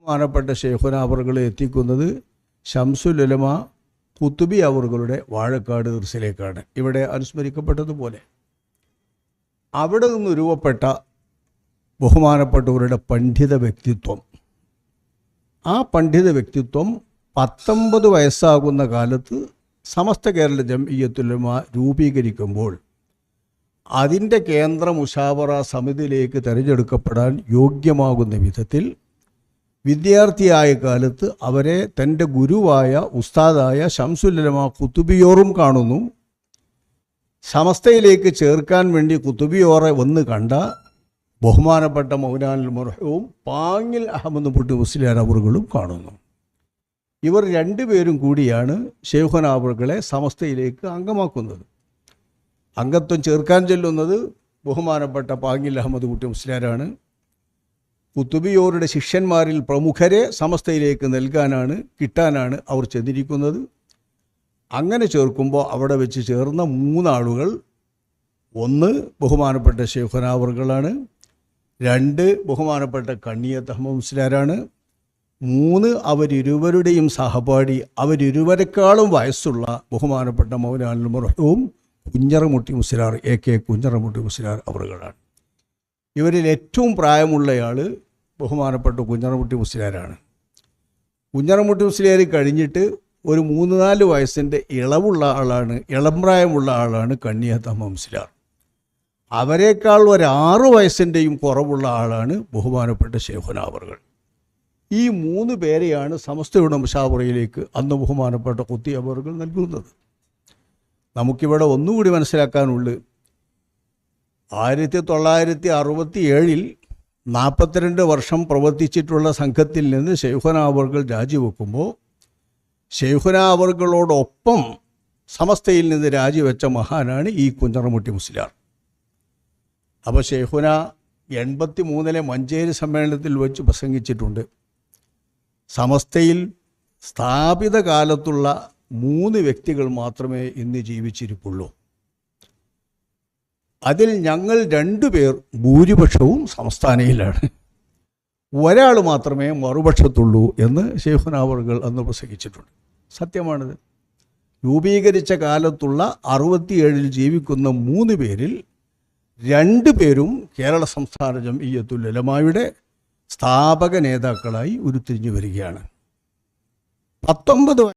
ബഹുമാനപ്പെട്ട ശൈഖുന അവറുകളെ എത്തിക്കുന്നത് ശംസുൽ ഉലമ ഖുതുബി അവറുകളുടെ വാഴക്കാട് ദർസിലേക്കാണ്. ഇവിടെ അനുസ്മരിക്കപ്പെട്ടതുപോലെ അവിടെ നിന്ന് രൂപപ്പെട്ട ബഹുമാനപ്പെട്ടവരുടെ പണ്ഡിത വ്യക്തിത്വം, ആ പണ്ഡിത വ്യക്തിത്വം 19 വയസ്സാകുന്ന കാലത്ത് സമസ്ത കേരള ജംഇയ്യത്തുൽ ഉലമ രൂപീകരിക്കുമ്പോൾ അതിൻ്റെ കേന്ദ്ര മുശാവറ സമിതിയിലേക്ക് തിരഞ്ഞെടുക്കപ്പെടാൻ യോഗ്യമാകുന്ന വിധത്തിൽ വിദ്യാർത്ഥിയായ കാലത്ത് അവരെ തൻ്റെ ഗുരുവായ ഉസ്താദായ ശംസുൽ ഉലമ ഖുതുബിയോറും കാണുന്നു. സമസ്തയിലേക്ക് ചേർക്കാൻ വേണ്ടി ഖുതുബിയോറെ വന്ന് കണ്ട ബഹുമാനപ്പെട്ട മൗലാന മർഹൂം പാങ്ങിൽ അഹമ്മദ് പുട്ടി മുസ്ലിയാർ അവറുകളും കാണുന്നു. ഇവർ രണ്ടുപേരും കൂടിയാണ് ശൈഖുന അവറുകളെ സമസ്തയിലേക്ക് അംഗമാക്കുന്നത്. അംഗത്വം ചേർക്കാൻ ചെല്ലുന്നത് ബഹുമാനപ്പെട്ട പാങ്ങിൽ അഹമ്മദ് കുട്ടി മുസ്ലിയാരാണ്. ഖുതുബിയോരുടെ ശിഷ്യന്മാരിൽ പ്രമുഖരെ സമസ്തയിലേക്ക് കിട്ടാനാണ് അവർ ചെന്നിരിക്കുന്നത്. അങ്ങനെ ചേർക്കുമ്പോൾ അവിടെ വെച്ച് ചേർന്ന 3 ആളുകൾ, 1 ബഹുമാനപ്പെട്ട ശൈഖുന അവറുകളാണ്, 2 ബഹുമാനപ്പെട്ട കണ്ണിയത്ത് അഹമ്മദ് മുസ്ലിയാരാണ്, 3 അവരിരുവരുടെയും സഹപാഠി, അവരിരുവരെക്കാളും വയസ്സുള്ള ബഹുമാനപ്പെട്ട മൗലാന മർഹൂം കുഞ്ഞറമുട്ടി മുസ്ലിയാർ AK കുഞ്ഞറമുട്ടി മുസ്ലിയാർ അവറുകളാണ്. ഇവരിൽ ഏറ്റവും പ്രായമുള്ളയാൾ ബഹുമാനപ്പെട്ട കുഞ്ഞറമുട്ടി മുസ്ലിയാരാണ്. കുഞ്ഞറമുട്ടി മുസ്ലിയാർ കഴിഞ്ഞിട്ട് ഒരു 3-4 വയസ്സിൻ്റെ ഇളം പ്രായമുള്ള ആളാണ് കണ്ണിയത്ത് അഹമ്മദ് മുസ്ലിയാർ. അവരെക്കാൾ ഒരു 6 വയസ്സിൻ്റെയും കുറവുള്ള ആളാണ് ബഹുമാനപ്പെട്ട ശൈഖുന അവറുകൾ. ഈ 3 പേരെയാണ് സമസ്തയുടെ മുശാവറയിലേക്ക് അന്ന് ബഹുമാനപ്പെട്ട ഖുതുബി അവറുകൾ നൽകുന്നത്. നമുക്കിവിടെ ഒന്നുകൂടി മനസ്സിലാക്കാനുള്ളത്, 1967 42 വർഷം പ്രവർത്തിച്ചിട്ടുള്ള സംഘത്തിൽ നിന്ന് ശൈഖുന അവറുകൾ രാജിവെക്കുമ്പോൾ ശൈഖുന അവറുകളോടൊപ്പം സമസ്തയിൽ നിന്ന് രാജിവെച്ച മഹാനാണ് ഈ കുഞ്ഞറമുട്ടി മുസ്ലിയാർ. അപ്പോൾ ശൈഖുന 83 മഞ്ചേരി സമ്മേളനത്തിൽ വെച്ച് പ്രസംഗിച്ചിട്ടുണ്ട്. സമസ്തയിൽ സ്ഥാപിത കാലത്തുള്ള 3 വ്യക്തികൾ മാത്രമേ ഇന്ന് ജീവിച്ചിരിപ്പുള്ളൂ. അതിൽ ഞങ്ങൾ 2 പേർ ഭൂരിപക്ഷവും സംസ്ഥാനയിലാണ്, ഒരാൾ മാത്രമേ മറുപക്ഷത്തുള്ളൂ എന്ന് ശൈഖുന അവറുകൾ അന്ന് പ്രസംഗിച്ചിട്ടുണ്ട്. സത്യമാണിത്. രൂപീകരിച്ച കാലത്തുള്ള 67 ജീവിക്കുന്ന 3 പേരിൽ 2 പേരും കേരള സംസ്ഥാന ജംഇയ്യത്തുൽ ഉലമായുടെ സ്ഥാപക നേതാക്കളായി ഉരുത്തിരിഞ്ഞു വരികയാണ്. 19